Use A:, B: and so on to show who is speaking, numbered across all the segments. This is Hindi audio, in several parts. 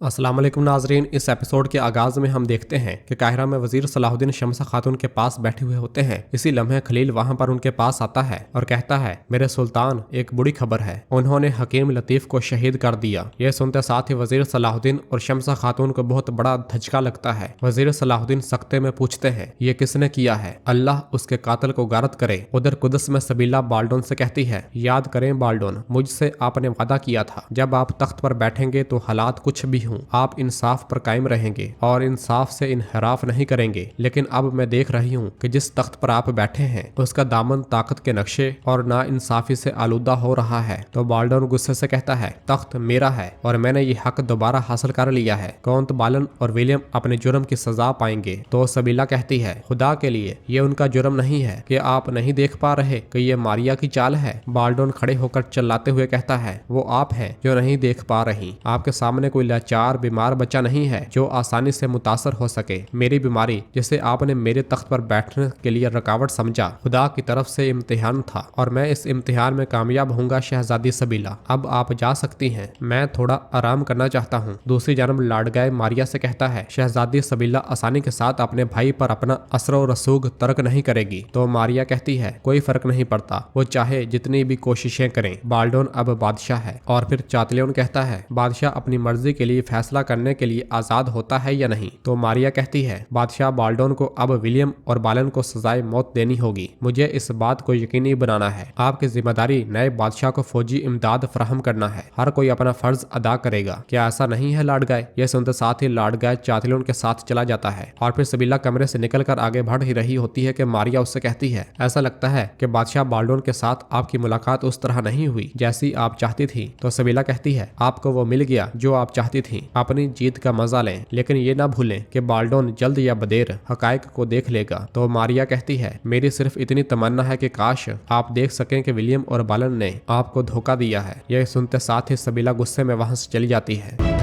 A: अस्सलाम वालेकुम नाजरीन। इस एपिसोड के आगाज में हम देखते हैं कि काहिरा में वजीर सलाहुद्दीन शमसा खातून के पास बैठे हुए होते हैं। इसी लम्हे खलील वहां पर उनके पास आता है और कहता है, मेरे सुल्तान, एक बुरी खबर है, उन्होंने हकीम लतीफ को शहीद कर दिया। यह सुनते साथ ही वजीर सलाहुद्दीन और शमसा खातून को बहुत बड़ा धचका लगता है। वजीर सलाहुद्दीन सख्ते में पूछते हैं, ये किसने किया है? अल्लाह उसके कातिल को गारत करे। उधर कुदस में सबीला बाल्डोन से कहती है, याद करें बाल्डोन, मुझसे आपने वादा किया था जब आप तख्त पर बैठेंगे तो हालात कुछ भी हूँ, आप इंसाफ पर कायम रहेंगे और इंसाफ से इनहराफ नहीं करेंगे। लेकिन अब मैं देख रही हूँ कि जिस तख्त पर आप बैठे हैं उसका दामन ताकत के नक्शे और ना इंसाफी से आलूदा हो रहा है। तो बाल्डोन गुस्से से कहता है, तख्त मेरा है और मैंने ये हक दोबारा हासिल कर लिया है। कौंत बालन और विलियम अपने जुर्म की सजा पाएंगे। तो सबीला कहती है, खुदा के लिए ये उनका जुर्म नहीं है कि आप नहीं देख पा रहे कि ये मारिया की चाल है। बाल्डोन खड़े होकर चिल्लाते हुए कहता है, वो आप हैं जो नहीं देख पा रही। आपके सामने कोई लाचार बीमार बच्चा नहीं है जो आसानी से मुतासर हो सके। मेरी बीमारी, जिसे आपने मेरे तख्त पर बैठने के लिए रुकावट समझा, खुदा की तरफ से इम्तिहान था और मैं इस इम्तिहान में कामयाब होऊंगा। शहजादी सबीला, अब आप जा सकती हैं, मैं थोड़ा आराम करना चाहता हूँ। दूसरी जानब लाडगाए मारिया से कहता है, शहजादी सबीला आसानी के साथ अपने भाई पर अपना असर रसूख तर्क नहीं करेगी। तो मारिया कहती है, कोई फर्क नहीं पड़ता, वो चाहे जितनी भी कोशिशें करें। बाल्डोन अब बादशाह है। और फिर चातलियन कहता है, बादशाह अपनी मर्जी के लिए फैसला करने के लिए आजाद होता है या नहीं? तो मारिया कहती है, बादशाह बाल्डोन को अब विलियम और बालन को सजाए मौत देनी होगी। मुझे इस बात को यकीनी बनाना है। आपकी जिम्मेदारी नए बादशाह को फौजी इमदाद फराहम करना है। हर कोई अपना फर्ज अदा करेगा। क्या ऐसा नहीं है लाडगाए? यह सुनते साथ ही लाडगाए चातलियन के साथ चला जाता है। और फिर सबीला कमरे से निकलकर आगे बढ़ ही रही होती है कि मारिया उससे कहती है, ऐसा लगता है कि बादशाह बाल्डोन के साथ आपकी मुलाकात उस तरह नहीं हुई जैसी आप चाहती थी। तो सबीला कहती है, आपको वो मिल गया जो आप चाहती थी। अपनी जीत का मजा लें, लेकिन ये ना भूलें कि बाल्डोन जल्द या बदेर हकायक को देख लेगा। तो मारिया कहती है, मेरी सिर्फ इतनी तमन्ना है कि काश आप देख सकें कि विलियम और बालन ने आपको धोखा दिया है। यह सुनते साथ ही सबीला गुस्से में वहां से चली जाती है।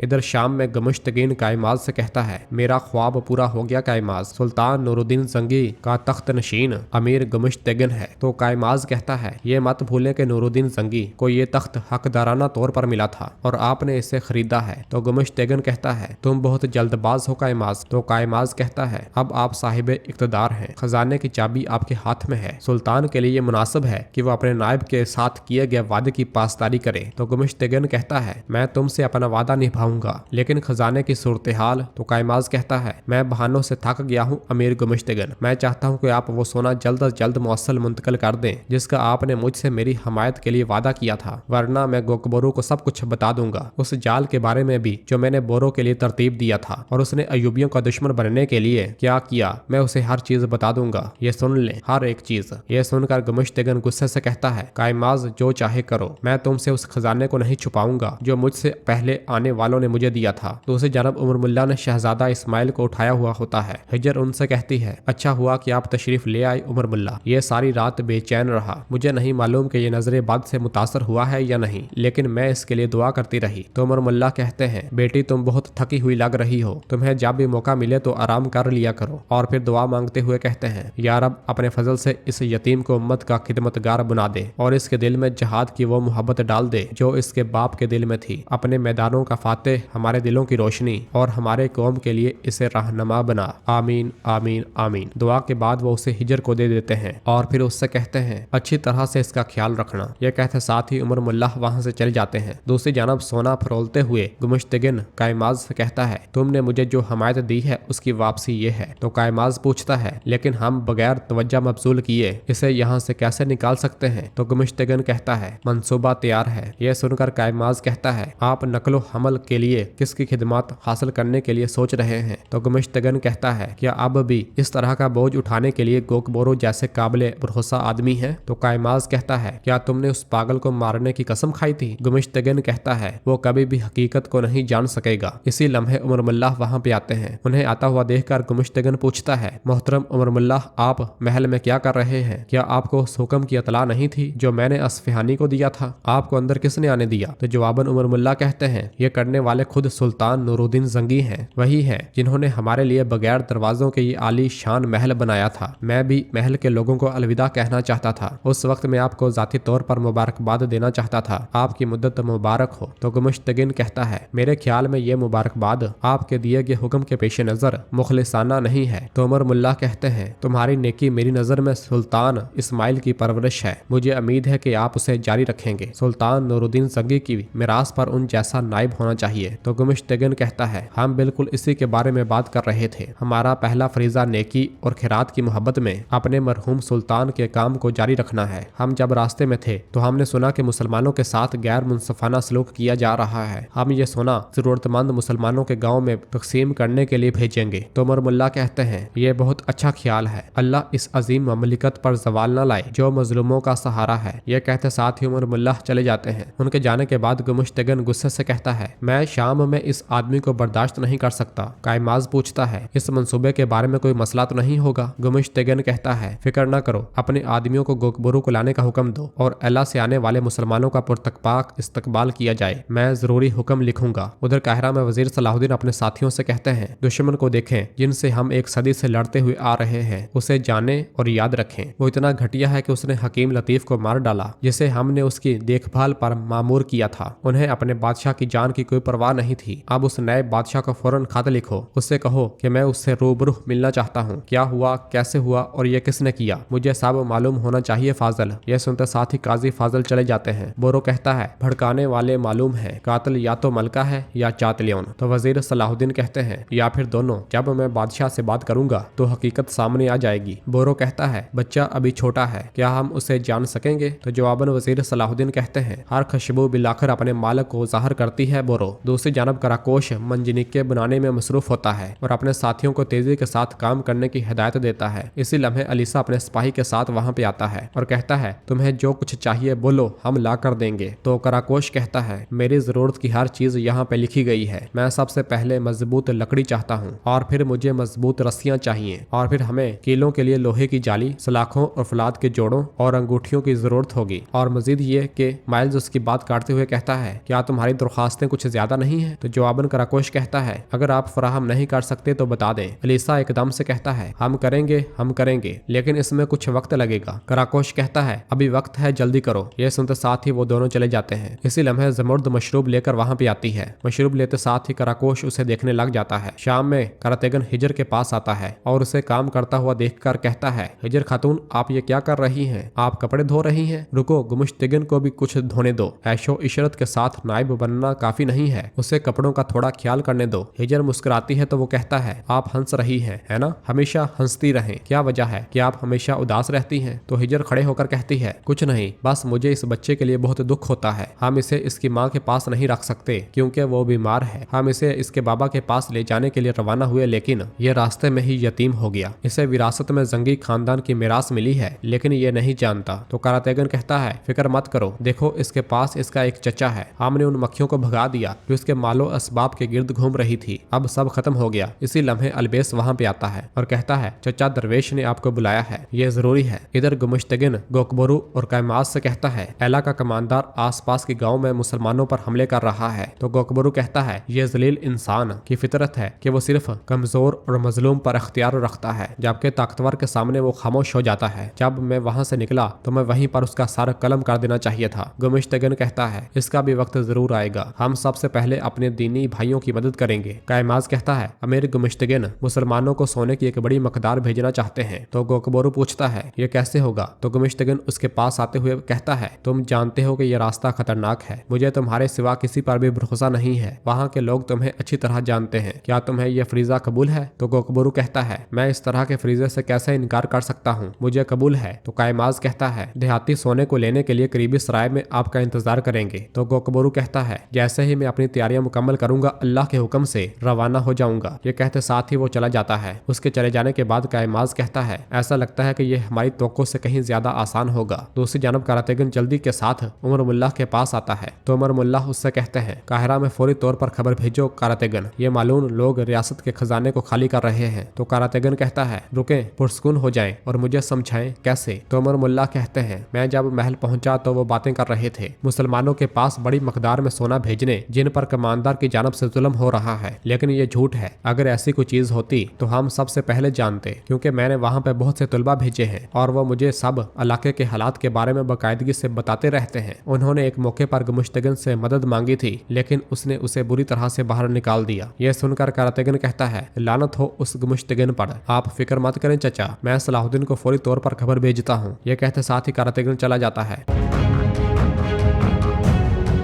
A: इधर शाम में गमुश्तगीन कायमाज से कहता है, मेरा ख्वाब पूरा हो गया कायमाज, सुल्तान नूरुद्दीन जंगी का तख्त नशीन अमीर गमुश्तगीन है। तो कायमाज कहता है, ये मत भूलें कि नूरुद्दीन जंगी को ये तख्त हकदाराना तौर पर मिला था और आपने इसे खरीदा है। तो गमुश्तगीन कहता है, तुम बहुत जल्दबाज हो कायमाज। तो कायमाज कहता है, अब आप साहिब इक्तदार हैं, खजाने की चाबी आपके हाथ में है। सुल्तान के लिए ये मुनासिब है कि वो अपने नायब के साथ किए गए वादे की पासदारी करे। तो गमुश्तगीन कहता है, मैं तुमसे अपना वादा निभाऊंगा, लेकिन खजाने की सूरत हाल। तो कायमाज कहता है, मैं बहानों से थक गया हूँ अमीर गमुश्तगीन, मैं चाहता हूँ कि आप वो सोना जल्द अज जल्द मौसल मुंतकिल कर दें जिसका आपने मुझसे मेरी हमायत के लिए वादा किया था, वरना मैं गोकबोरू को सब कुछ बता दूंगा, उस जाल के बारे में भी जो मैंने बोरो के लिए तरतीब दिया था और उसने अयूबियों का दुश्मन बनने के लिए क्या किया, मैं उसे हर चीज बता दूंगा। ये सुन ले, हर एक चीज। ये सुनकर गमुश्तगीन गुस्से से कहता है, कायमाज जो चाहे करो, मैं तुमसे उस खजाने को नहीं छुपाऊंगा जो मुझसे पहले आने वालों ने मुझे दिया था। दूसरी जानब उमर मुल्ला ने शहजादा इस्माइल को उठाया हुआ होता है। हिजर उनसे कहती है, अच्छा हुआ कि आप तशरीफ ले आए उमर मुल्ला, ये सारी रात बेचैन रहा, मुझे नहीं मालूम कि ये नजर बद से मुतासर हुआ है या नहीं, लेकिन मैं इसके लिए दुआ करती रही। तो उमर मुल्ला कहते हैं, बेटी तुम बहुत थकी हुई लग रही हो, तुम्हें जब भी मौका मिले तो आराम कर लिया करो। और फिर दुआ मांगते हुए कहते हैं, या रब अपने फजल से इस यतीम को उम्मत का खिदमतगार बना दे और इसके दिल में जहाद की वो मोहब्बत डाल दे जो इसके बाप के दिल में थी। अपने मैदानों का फाते हमारे दिलों की रोशनी और हमारे कौम के लिए इसे रहनुमा बना। आमीन आमीन आमीन। दुआ के बाद वो उसे हिजर को दे देते हैं और फिर उससे कहते हैं, अच्छी तरह से इसका ख्याल रखना। यह कहते साथ ही उमर मुल्ला वहां से चले जाते हैं। दूसरी जानब सोना फरोलते हुए गमुश्तगीन कायमाज से कहता है, तुमने मुझे जो हमायत दी है उसकी वापसी ये है। तो कायमाज पूछता है, लेकिन हम बगैर तवज्जो मबजूल किए इसे यहाँ से कैसे निकाल सकते हैं? तो गमुश्तगीन कहता है, मंसूबा तैयार है। यह सुनकर कायमाज कहता है, आप नकलो हमल के लिए किसकी खिदमत हासिल करने के लिए सोच रहे हैं? तो गमुश्तगीन कहता है, क्या अब भी इस तरह का बोझ उठाने के लिए गोकबोरो जैसे काबिल भरोसा आदमी है? तो कायमाज कहता है, क्या तुमने उस पागल को मारने की कसम खाई थी? गमुश्तगीन कहता है, वो कभी भी हकीकत को नहीं जान सकेगा। इसी लम्हे उमर मुल्ला वहां पे आते हैं। उन्हें आता हुआ देखकर गमुश्तगीन पूछता है, मोहतरम उमर मुल्ला, आप महल में क्या कर रहे हैं? क्या आपको उस हुक्म की इतला नहीं थी जो मैंने अस्फहानी को दिया था? आपको अंदर किसने आने दिया? तो जवाबन उमर मुल्ला कहते हैं, ये करने वाले खुद सुल्तान नूरुद्दीन जंगी हैं। वही हैं जिन्होंने हमारे लिए बगैर दरवाजों के ये आली शान महल बनाया था। मैं भी महल के लोगों को अलविदा कहना चाहता था। उस वक्त मैं आपको जाती तौर पर मुबारकबाद देना चाहता था। आपकी मुद्दत मुबारक हो। तो गुमुश्तगिन कहता है, मेरे ख्याल में ये मुबारकबाद आपके दिए गए हुक्म के पेश नजर मुखलिसाना नहीं है। तो उमर मुल्ला कहते हैं, तुम्हारी नेकी मेरी नजर में सुल्तान इस्माइल की परवरिश है। मुझे उम्मीद है कि आप उसे जारी रखेंगे। सुल्तान नूरुद्दीन जंगी की मिरास पर उन जैसा नाइब होना चाहिए। तो गुमुश्तगिन कहता है, हम बिल्कुल इसी के बारे में बात कर रहे थे। हमारा पहला फरीजा नेकी और खैरात की मोहब्बत में अपने मरहूम सुल्तान के काम को जारी रखना है। हम जब रास्ते में थे तो हमने सुना कि मुसलमानों के साथ गैर मुनसफाना सलूक किया जा रहा है। हम ये सुना जरूरतमंद मुसलमानों के गाँव में तकसीम करने के लिए भेजेंगे। तो उमर मुल्ला कहते हैं, ये बहुत अच्छा ख्याल है। अल्लाह इस अजीम ममलिकत पर जवाल न लाए जो मजलूमों का सहारा है। ये कहते साथ ही उमर मुल्ला चले जाते हैं। उनके जाने के बाद गुमुश्तगिन गुस्से से कहता है, मैं शाम में इस आदमी को बर्दाश्त नहीं कर सकता। कायमाज पूछता है, इस मंसूबे के बारे में कोई मसला तो नहीं होगा? गुमुश्तगिन कहता है, फिक्र न करो, अपने आदमियों को गोकबरू को लाने का हुक्म दो और अल्लाह से आने वाले मुसलमानों का पुरतकपाक इस्तकबाल किया जाए। मैं जरूरी हुक्म लिखूंगा। उधर काहिरा में वजीर सलाहुद्दीन अपने साथियों से कहते हैं, दुश्मन को देखें जिनसे हम एक सदी से लड़ते हुए आ रहे हैं, उसे जाने और याद रखें। वो इतना घटिया है कि उसने हकीम लतीफ को मार डाला जिसे हमने उसकी देखभाल पर मामूर किया था। उन्हें अपने बादशाह की जान की कोई परवाह नहीं थी। अब उस नए बादशाह को फौरन खत लिखो, उससे कहो कि मैं उससे रूबरू मिलना चाहता हूँ। क्या हुआ, कैसे हुआ और ये किसने किया, मुझे सब मालूम होना चाहिए फाजल। यह सुनते साथ ही काजी फाजल चले जाते हैं। बोरो कहता है, भड़काने वाले मालूम है, कातिल या तो मलका है या चातलियन। तो वजीर सलाहुद्दीन कहते हैं, या फिर दोनों। जब मैं बादशाह से बात करूंगा तो हकीकत सामने आ जाएगी। बोरो कहता है, बच्चा अभी छोटा है, क्या हम उसे जान सकेंगे? तो जवाबन वजीर सलाहुद्दीन कहते हैं, हर खुशबू बिलाकर अपने मालिक को जाहिर करती है बोरो। दूसरी जानब कराकोश मंजनिके बनाने में मसरूफ होता है और अपने साथियों को तेजी के साथ काम करने की हिदायत देता है। इसी लम्हे अलीसा अपने सिपाही के साथ वहां पे आता है और कहता है, तुम्हें जो कुछ चाहिए बोलो, हम ला कर देंगे। तो कराकोश कहता है, मेरी जरूरत की हर चीज यहाँ पे लिखी गई है। मैं सबसे पहले मजबूत लकड़ी चाहता हूँ और फिर मुझे मजबूत रस्सियां चाहिए और फिर हमें कीलों के लिए लोहे की जाली, सलाखों और फलाद के जोड़ों और अंगूठियों की जरूरत होगी। और मजीद ये कि माइल्स उसकी बात काटते हुए कहता है, क्या तुम्हारी दरख्वास्तें कुछ ज्यादा नहीं है? तो जवाबन कराकोश कहता है, अगर आप फराहम नहीं कर सकते तो बता दें। अलीसा एकदम से कहता है, हम करेंगे, लेकिन इसमें कुछ वक्त लगेगा। कराकोश कहता है, अभी वक्त है, जल्दी करो। ये सुनते साथ ही वो दोनों चले जाते हैं। इसी लम्हे जमुर्द मशरूब लेकर वहां पे आती है। मशरूब लेते साथ ही कराकोश उसे देखने लग जाता है। शाम में करातेगन हिजर के पास आता है और उसे काम करता हुआ देखकर कहता है, हिजर खातून, आप ये क्या कर रही हैं? आप कपड़े धो रही हैं? रुको, गुमुश्तगिन को भी कुछ धोने दो। ऐशो इशरत के साथ नाइब बनना काफी नहीं है, उसे कपड़ों का थोड़ा ख्याल करने दो। हिजर मुस्कुराती है तो वो कहता है, आप हंस रही हैं, है ना? हमेशा हंसती रहें। क्या वजह है कि आप हमेशा उदास रहती हैं? तो हिजर खड़े होकर कहती है, कुछ नहीं, बस मुझे इस बच्चे के लिए बहुत दुख होता है। हम इसे इसकी माँ के पास नहीं रख सकते क्योंकि वो बीमार है। हम इसे इसके बाबा के पास ले जाने के लिए रवाना हुए, लेकिन ये रास्ते में ही यतीम हो गया। इसे विरासत में जंगी खानदान की मिरास मिली है, लेकिन ये नहीं जानता। तो करातेगन कहता है, फिक्र मत करो, देखो इसके पास इसका एक चचा है। हमने उन मक्खियों को भगा दिया जो इसके मालो असबाब के गिर्द घूम रही थी। अब सब खत्म हो गया। इसी लम्हे अलबेस वहां पे आता है और कहता है, चचा दरवेश ने आपको बुलाया है, ये जरूरी है। इधर गुमुश्तगिन गोकबरू और कायमाज से कहता है, एला का कमांडर आसपास के गाँव में मुसलमानों पर हमले कर रहा है। तो गोकबरू कहता है, ये जलील इंसान की फितरत है कि वो सिर्फ कमजोर और मजलूम पर अख्तियार रखता है, जबकि ताकतवर के सामने वो खामोश हो जाता है। जब मैं वहां से निकला तो मैं वहीं पर उसका सर कलम कर देना चाहिए था। गुमुश्तगिन कहता है, इसका भी वक्त जरूर आएगा। हम सबसे पहले अपने दीनी भाइयों की मदद करेंगे। कायमाज कहता है, अमीर गुमुश्तगिन मुसलमानों को सोने की एक बड़ी मकदार भेजना चाहते हैं। तो गोकबरू पूछता है, ये कैसे होगा? तो गुमुश्तगिन उसके पास आते हुए कहता है, तुम जानते हो कि यह रास्ता खतरनाक है। मुझे तुम्हारे सिवा किसी पर भी भरोसा नहीं है। वहाँ के लोग तुम्हें अच्छी तरह जानते हैं। क्या तुम्हें यह फरीजा कबूल है? तो गोकबरू कहता है, मैं इस तरह के फरीजे से कैसे इनकार कर सकता हूँ, मुझे कबूल है। तो कायमाज कहता है, देहाती सोने को लेने के लिए करीबी सराय में आपका इंतजार करेंगे। तो गोकबरू कहता है, जैसे ही मैं अपनी तैयारियां मुकम्मल करूंगा अल्लाह के हुक्म से रवाना हो जाऊंगा। ये कहते साथ ही वो चला जाता है। उसके चले जाने के बाद कायमाज कहता है, ऐसा लगता है कि यह हमारी तवक्को से कहीं ज्यादा आसान होगा। दूसरी जानब करातेगन जल्दी के साथ उमर मुल्ला के पास आता है। तो उमर मुल्ला उससे कहते हैं, काहिरा में फौरी तौर पर खबर भेजो करातेगन, ये मालूम लोग रियासत के खजाने को खाली कर रहे हैं। तो करातेगन कहता है, रुके, पुरस्कून हो जाएं और मुझे समझाएं कैसे। तो उमर मुल्ला कहते हैं, मैं जब महल पहुंचा तो वो बातें कर रहे थे। मुसलमानों के पास बड़ी मकदार में सोना भेजने जिन पर कमांडर की जानब से जुल्म हो रहा है, लेकिन ये झूठ है। अगर ऐसी कोई चीज होती तो हम सबसे पहले जानते, क्योंकि मैंने वहाँ पे बहुत से तलबा भेजे हैं और वो मुझे सब इलाके के हालात के बारे में बाकायदगी से बताते रहते हैं। उन्होंने एक मौके पर गमुश्तगिन से मदद मांगी थी, लेकिन उसने उसे बुरी तरह से बाहर निकाल दिया। यह सुनकर करातेगिन कहता है, लानत हो उस गमुश्तगिन पर। आप फिक्र मत करें चचा, मैं सलाहुद्दीन को फौरी तौर पर खबर भेजता हूँ। यह कहते साथ ही करातेगिन चला जाता है।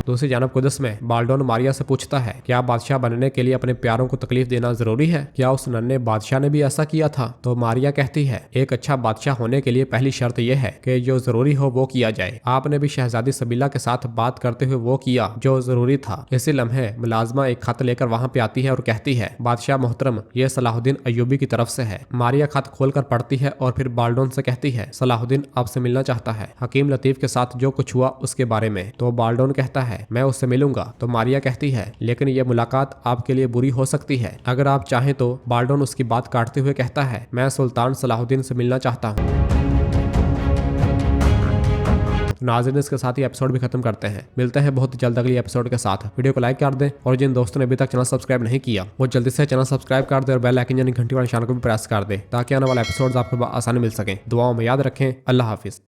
A: दूसरी जानब कुदस में बाल्डोन मारिया से पूछता है, क्या बादशाह बनने के लिए अपने प्यारों को तकलीफ देना जरूरी है? क्या उस नन्हे बादशाह ने भी ऐसा किया था? तो मारिया कहती है, एक अच्छा बादशाह होने के लिए पहली शर्त यह है कि जो जरूरी हो वो किया जाए। आपने भी शहजादी सबीला के साथ बात करते हुए वो किया जो जरूरी था। इसी लम्हे मुलाजमा एक खत लेकर वहाँ पे आती है और कहती है, बादशाह मोहतरम, ये सलाहुद्दीन अयूबी की तरफ से है। मारिया खत खोलकर पढ़ती है और फिर बाल्डोन से कहती है, सलाहुद्दीन आपसे मिलना चाहता है, हकीम लतीफ के साथ जो कुछ हुआ उसके बारे में। तो बाल्डोन कहता है, मैं उससे मिलूंगा। तो मारिया कहती है, लेकिन यह मुलाकात आपके लिए बुरी हो सकती है, अगर आप चाहें तो। बाल्डोन उसकी बात काटते हुए कहता है, मैं सुल्तान सलाहुद्दीन से मिलना चाहता हूँ। नाज़रीन, इसके साथ ही एपिसोड भी खत्म करते हैं। मिलते हैं बहुत जल्द अगली एपिसोड के साथ। वीडियो को लाइक कर दें और जिन दोस्तों ने अभी तक चैनल सब्सक्राइब नहीं किया वो जल्दी से चैनल सब्सक्राइब कर दे और बेल आइकन यानी घंटी वाले निशान को भी प्रेस कर दे, ताकि आने वाला एपिसोड आपको आसानी मिल सके। दुआओं में याद रखें। अल्लाह हाफिज।